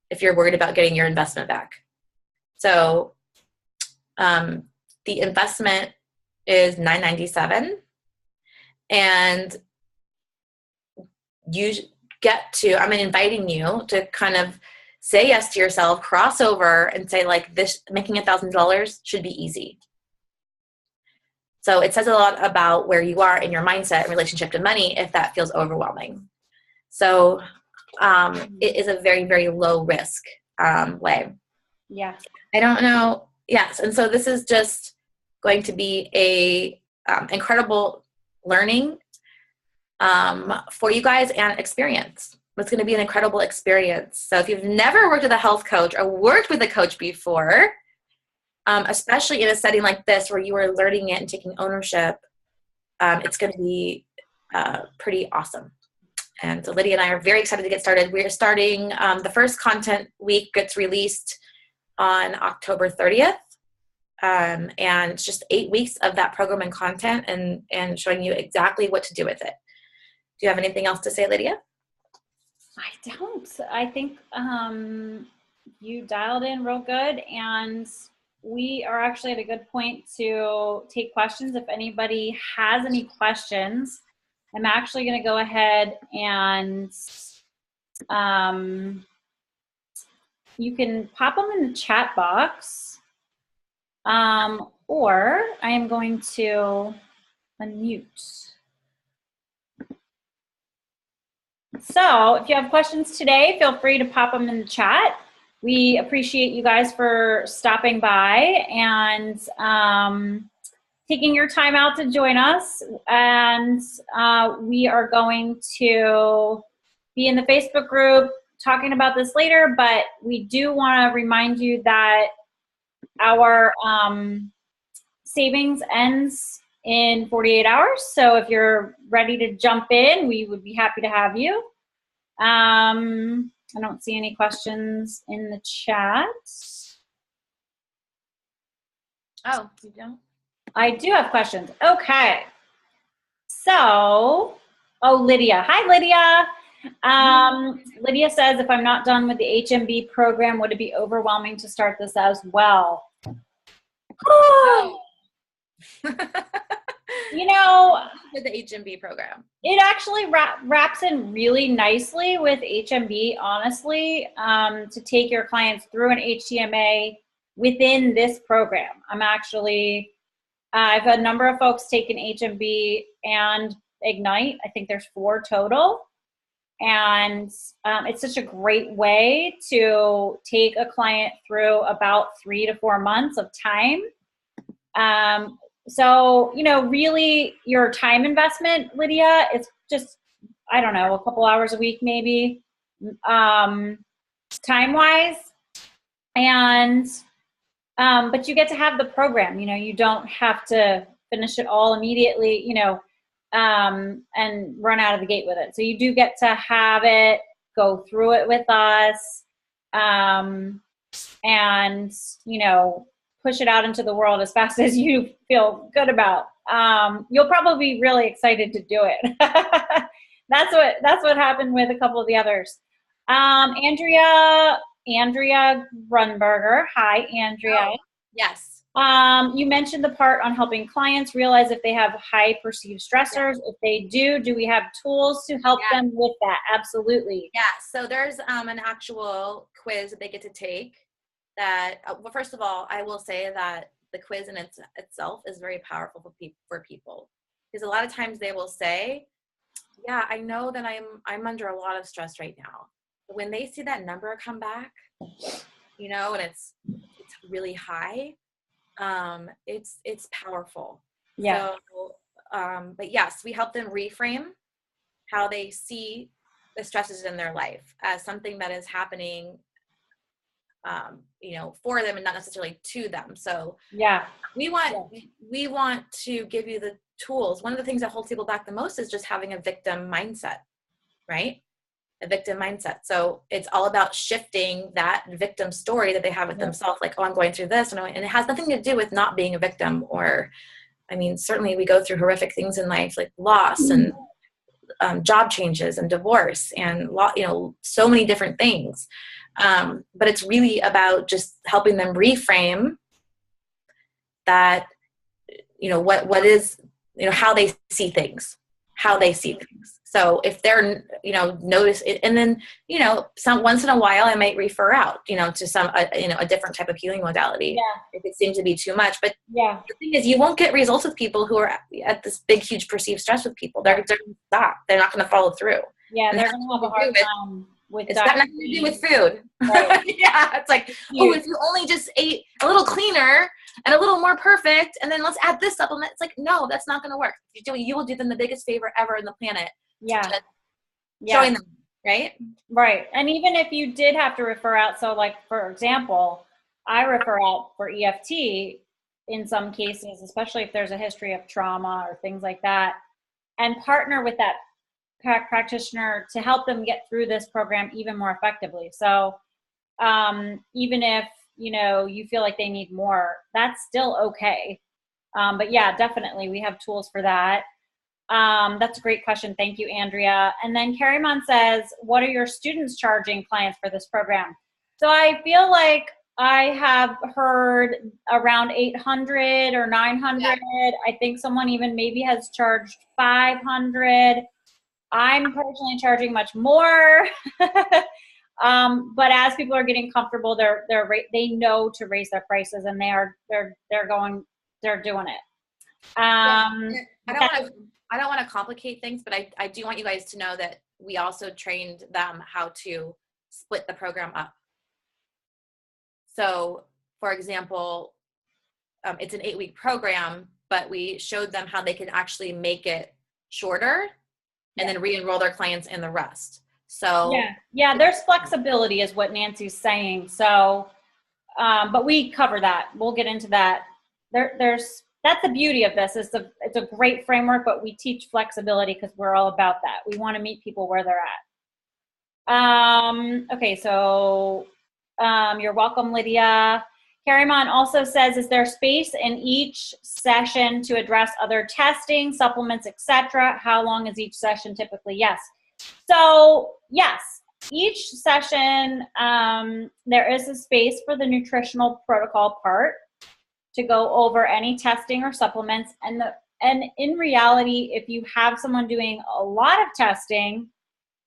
if you're worried about getting your investment back. So the investment is $997, and you get to, I'm inviting you to kind of say yes to yourself, cross over and say, like, this, making $1,000 should be easy. So it says a lot about where you are in your mindset in relationship to money if that feels overwhelming. So it is a very, very low risk way. Yeah. I don't know. Yes. And so this is just going to be a incredible learning for you guys and experience. It's going to be an incredible experience. So if you've never worked with a health coach or worked with a coach before, especially in a setting like this where you are learning it and taking ownership, it's going to be pretty awesome. And so Lydia and I are very excited to get started. We're starting, the first content week gets released on October 30th. And it's just 8 weeks of that program and content and showing you exactly what to do with it. Do you have anything else to say, Lydia? I don't. I think you dialed in real good, and we are actually at a good point to take questions. If anybody has any questions, I'm actually going to go ahead and you can pop them in the chat box, or I am going to unmute. So if you have questions today, feel free to pop them in the chat. We appreciate you guys for stopping by and taking your time out to join us. And we are going to be in the Facebook group talking about this later, but we do want to remind you that our savings ends in 48 hours. So if you're ready to jump in, we would be happy to have you. I don't see any questions in the chat. Oh, you don't? I do have questions. Okay. So, Lydia. Hi, Lydia. Lydia says, if I'm not done with the HMB program, would it be overwhelming to start this as well? You know, with the HMB program, it actually wraps in really nicely with HMB, honestly, to take your clients through an HTMA within this program. I've had a number of folks take an HMB and Ignite. I think there's 4 total. And it's such a great way to take a client through about 3 to 4 months of time So, really your time investment, Lydia, it's just, I don't know, a couple hours a week, maybe, time wise. And, but you get to have the program, you don't have to finish it all immediately, and run out of the gate with it. So you do get to have it, go through it with us, and, push it out into the world as fast as you feel good about. You'll probably be really excited to do it. That's what happened with a couple of the others. Andrea Grunberger. Hi, Andrea. Oh, yes. You mentioned the part on helping clients realize if they have high perceived stressors. If they do we have tools to help them with that? Absolutely. Yeah. So there's an actual quiz that they get to take that, well, first of all, I will say that the quiz in itself is very powerful for people. Because a lot of times they will say, yeah, I know that I'm under a lot of stress right now. But when they see that number come back, and it's really high, it's powerful. Yeah. So, but yes, we help them reframe how they see the stresses in their life as something that is happening, for them and not necessarily to them. So yeah, we want to give you the tools. One of the things that holds people back the most is just having a victim mindset, right? A victim mindset. So it's all about shifting that victim story that they have with themselves. Like, oh, I'm going through this. And it has nothing to do with not being a victim certainly we go through horrific things in life, like loss and job changes and divorce and so many different things. But it's really about just helping them reframe that, what is, how they see things. So if they're, notice it, and then, once in a while I might refer out, to some, a different type of healing modality if it seems to be too much. But the thing is, you won't get results with people who are at this big, huge perceived stress with people. They're going to stop. They're not going to follow through. Yeah, they're going to have a hard time with it's got nothing to do with food. Right. Yeah, it's like, if you only just ate a little cleaner and a little more perfect, and then let's add this supplement. It's like, no, that's not going to work. You will do them the biggest favor ever in the planet. Showing them, right? Right. And even if you did have to refer out, so like, for example, I refer out for EFT in some cases, especially if there's a history of trauma or things like that, and partner with that practitioner to help them get through this program even more effectively. So even if, you feel like they need more, that's still okay. But yeah, definitely we have tools for that. That's a great question. Thank you, Andrea. And then Carrie-Mon says, what are your students charging clients for this program? So I feel like I have heard around 800 or 900. Yeah. I think someone even maybe has charged 500. I'm personally charging much more. But as people are getting comfortable, they know to raise their prices, and they're doing it. I don't want to complicate things, but I do want you guys to know that we also trained them how to split the program up. So, for example, it's an 8-week program, but we showed them how they could actually make it shorter and then re-enroll their clients in the rest. So yeah, there's flexibility is what Nancy's saying. So, but we cover that. We'll get into that. That's the beauty of this. It's a great framework, but we teach flexibility because we're all about that. We want to meet people where they're at. Okay, so you're welcome, Lydia. Carrie-Mon also says, is there space in each session to address other testing, supplements, etc.? How long is each session typically? Yes. So yes, each session, there is a space for the nutritional protocol part to go over any testing or supplements. And in reality, if you have someone doing a lot of testing,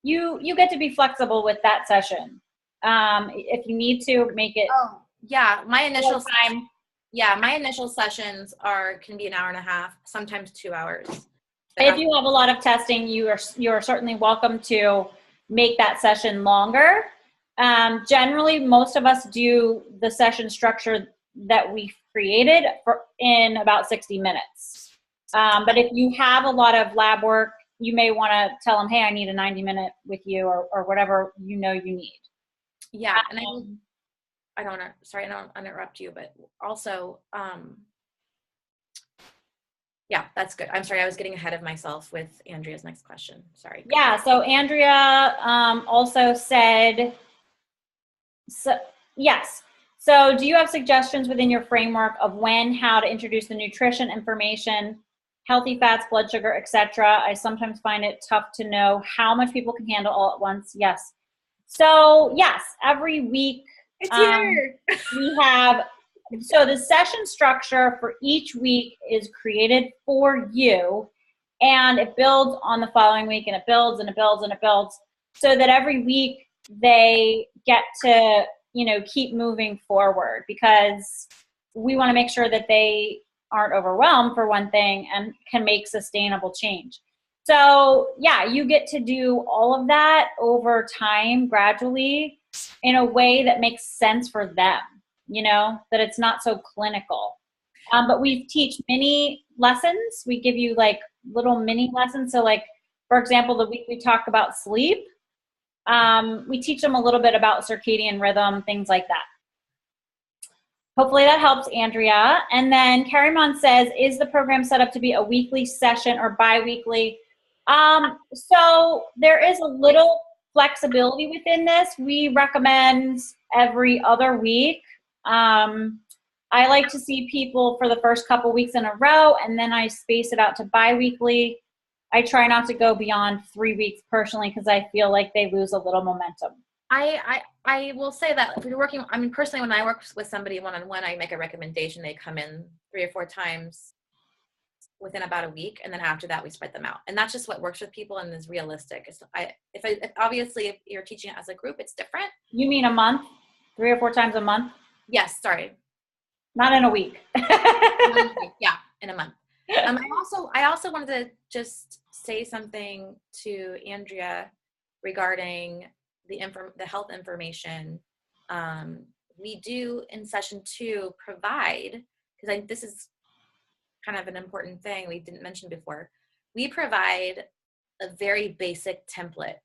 you get to be flexible with that session. If you need to make it. Oh, yeah. My initial time. Yeah. My initial sessions can be an hour and a half, sometimes 2 hours. If you have a lot of testing, you are certainly welcome to make that session longer. Generally, most of us do the session structure that we've created in about 60 minutes. But if you have a lot of lab work, you may want to tell them, hey, I need a 90-minute with you, or whatever you need. Yeah. And I don't interrupt you, but also, yeah, that's good. I'm sorry. I was getting ahead of myself with Andrea's next question. Sorry. Yeah. So Andrea also said, so, yes. So do you have suggestions within your framework of when, how to introduce the nutrition information, healthy fats, blood sugar, etc.? I sometimes find it tough to know how much people can handle all at once. Yes. So yes, every week It's here. we have, so the session structure for each week is created for you, and it builds on the following week, and it builds and it builds and it builds, so that every week they get to, keep moving forward, because we want to make sure that they aren't overwhelmed, for one thing, and can make sustainable change. So yeah, you get to do all of that over time, gradually, in a way that makes sense for them, that it's not so clinical. But we teach mini lessons. We give you like little mini lessons. So like, for example, the week we talk about sleep, we teach them a little bit about circadian rhythm, things like that. Hopefully that helps, Andrea. And then Karimon says, is the program set up to be a weekly session or bi-weekly? So there is a little flexibility within this. We recommend every other week. I like to see people for the first couple weeks in a row, and then I space it out to bi-weekly. I try not to go beyond 3 weeks personally, because I feel like they lose a little momentum. I will say that if you're working, personally, when I work with somebody one-on-one, I make a recommendation. They come in 3 or 4 times within about a week, and then after that we spread them out, and that's just what works with people and is realistic. Obviously if you're teaching it as a group, it's different. You mean a month? 3 or 4 times a month? Yes, sorry. Not in a week. Yeah, in a month. I also wanted to just say something to Andrea regarding the health information. We do in session 2 provide, because this is kind of an important thing we didn't mention before. We provide a very basic template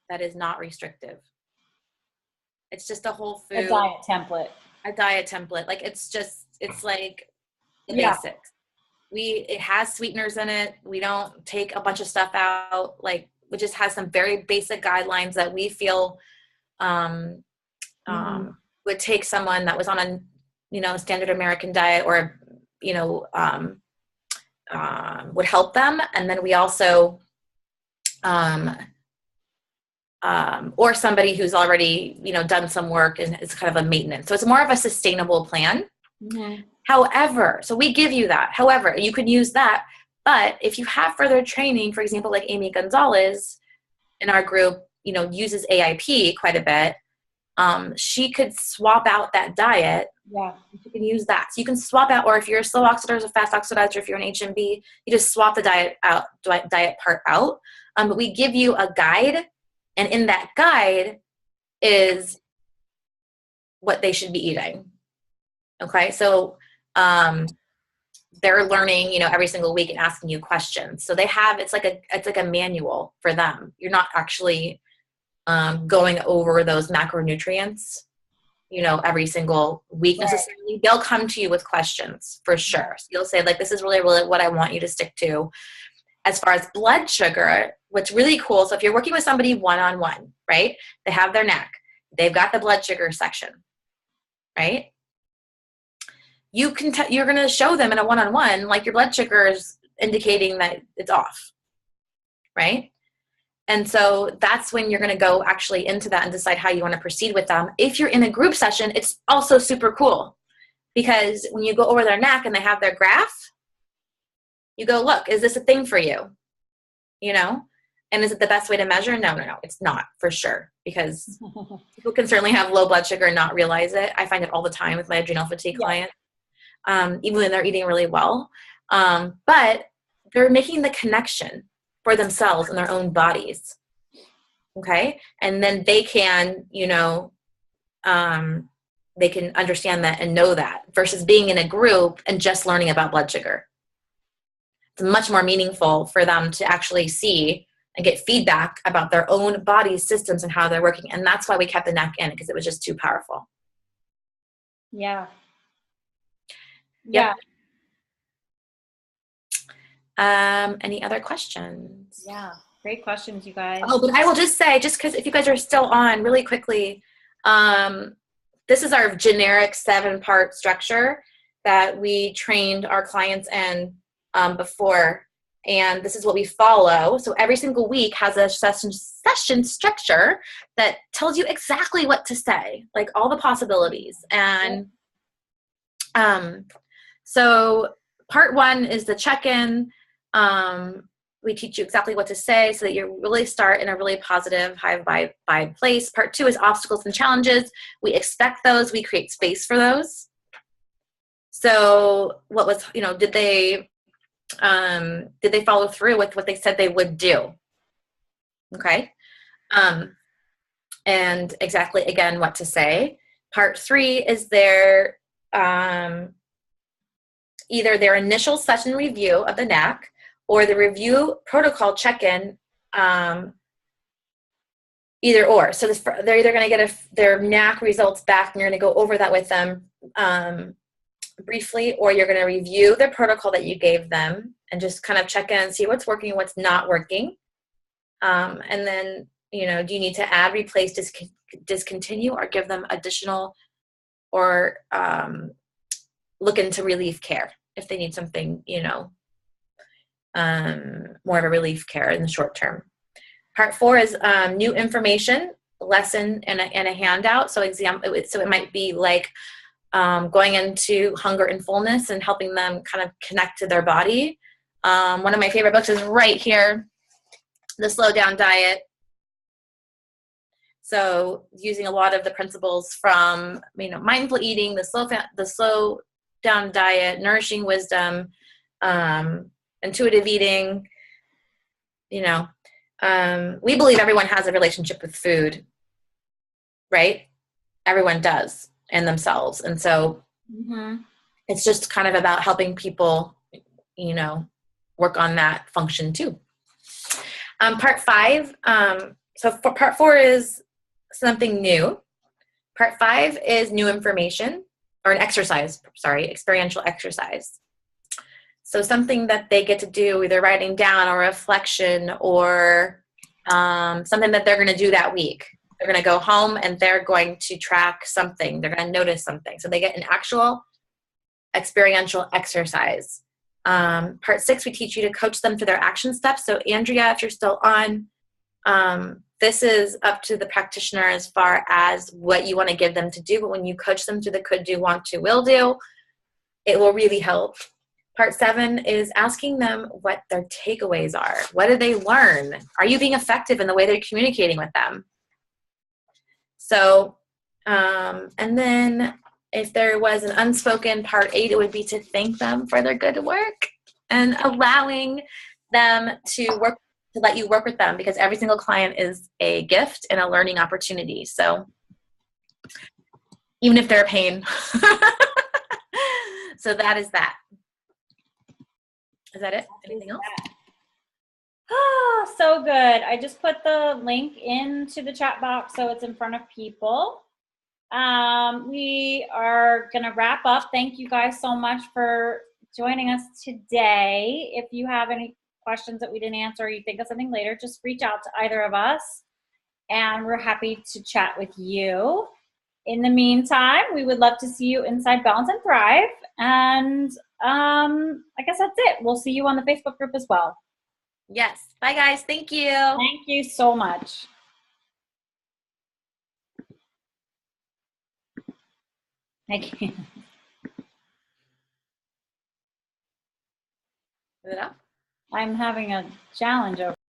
that is not restrictive. It's just a whole food. A diet template. Like it's like the basics. It has sweeteners in it. We don't take a bunch of stuff out. Like, we just has some very basic guidelines that we feel would take someone that was on a standard American diet, or would help them. And then we also or somebody who's already done some work and it's kind of a maintenance. So it's more of a sustainable plan. Mm-hmm. However, so we give you that. However, you could use that. But if you have further training, for example, like Amy Gonzalez in our group, uses AIP quite a bit. She could swap out that diet. Yeah. You can use that. So you can swap out, or if you're a slow oxidizer, a fast oxidizer, if you're an HMB, you just swap the diet part out. But we give you a guide, and in that guide is what they should be eating. Okay. So, they're learning, every single week and asking you questions. So it's like a manual for them. You're not actually going over those macronutrients, every single week necessarily. Right. They'll come to you with questions for sure. So you'll say, like, this is really, really what I want you to stick to. As far as blood sugar, what's really cool, so if you're working with somebody one-on-one, right, they have their neck, they've got the blood sugar section, right? You're going to show them in a one-on-one, like, your blood sugar is indicating that it's off, right? And so that's when you're going to go actually into that and decide how you want to proceed with them. If you're in a group session, it's also super cool, because when you go over their neck and they have their graph, you go, look, is this a thing for you? And is it the best way to measure? No, it's not, for sure, because people can certainly have low blood sugar and not realize it. I find it all the time with my adrenal fatigue clients. Even when they're eating really well. But they're making the connection for themselves in their own bodies. Okay. And then they can, they can understand that and know that, versus being in a group and just learning about blood sugar. It's much more meaningful for them to actually see and get feedback about their own body systems and how they're working. And that's why we kept the NAC in, because it was just too powerful. Yeah. Yep. Yeah. Any other questions? Yeah. Great questions, you guys. Oh, but I will just say, just because if you guys are still on really quickly, this is our generic 7-part structure that we trained our clients in before, and this is what we follow. So every single week has a session structure that tells you exactly what to say, like all the possibilities. And so part 1 is the check-in. We teach you exactly what to say so that you really start in a really positive, high vibe place. Part 2 is obstacles and challenges. We expect those. We create space for those. So what was, did they follow through with what they said they would do? Okay. And exactly, again, what to say. Part 3 is their, either their initial session review of the NAC, or the review protocol check-in, either or. So they're either going to get their NAC results back, and you're going to go over that with them briefly, or you're going to review the protocol that you gave them and just kind of check in and see what's working and what's not working. And then, do you need to add, replace, discontinue, or give them additional, or look into relief care if they need something, more of a relief care in the short term. Part 4 is new information, lesson, and a handout. So it might be like going into hunger and fullness and helping them kind of connect to their body. One of my favorite books is right here, The Slow Down Diet. So using a lot of the principles from mindful eating, the slow down diet, nourishing wisdom, intuitive eating. We believe everyone has a relationship with food, right? Everyone does, and themselves. And so it's just kind of about helping people, work on that function too. Part 5, so for part 4 is something new. Part 5 is new information, or an exercise, experiential exercise. So something that they get to do, either writing down or reflection, or something that they're going to do that week. They're going to go home and they're going to track something. They're going to notice something. So they get an actual experiential exercise. Part 6, we teach you to coach them through their action steps. So Andrea, if you're still on, this is up to the practitioner as far as what you want to give them to do. But when you coach them through the could do, want to, will do, it will really help. Part 7 is asking them what their takeaways are. What did they learn? Are you being effective in the way they're communicating with them? So, and then if there was an unspoken part 8, it would be to thank them for their good work and allowing them to let you work with them, because every single client is a gift and a learning opportunity. So even if they're a pain. So that is that. Is that it? Anything else? Oh, so good. I just put the link into the chat box so it's in front of people. We are going to wrap up. Thank you guys so much for joining us today. If you have any questions that we didn't answer, or you think of something later, just reach out to either of us, and we're happy to chat with you. In the meantime, we would love to see you inside Balance and Thrive. And I guess that's it. We'll see you on the Facebook group as well. Yes. Bye, guys. Thank you. Thank you so much. Thank you. Is it up? I'm having a challenge over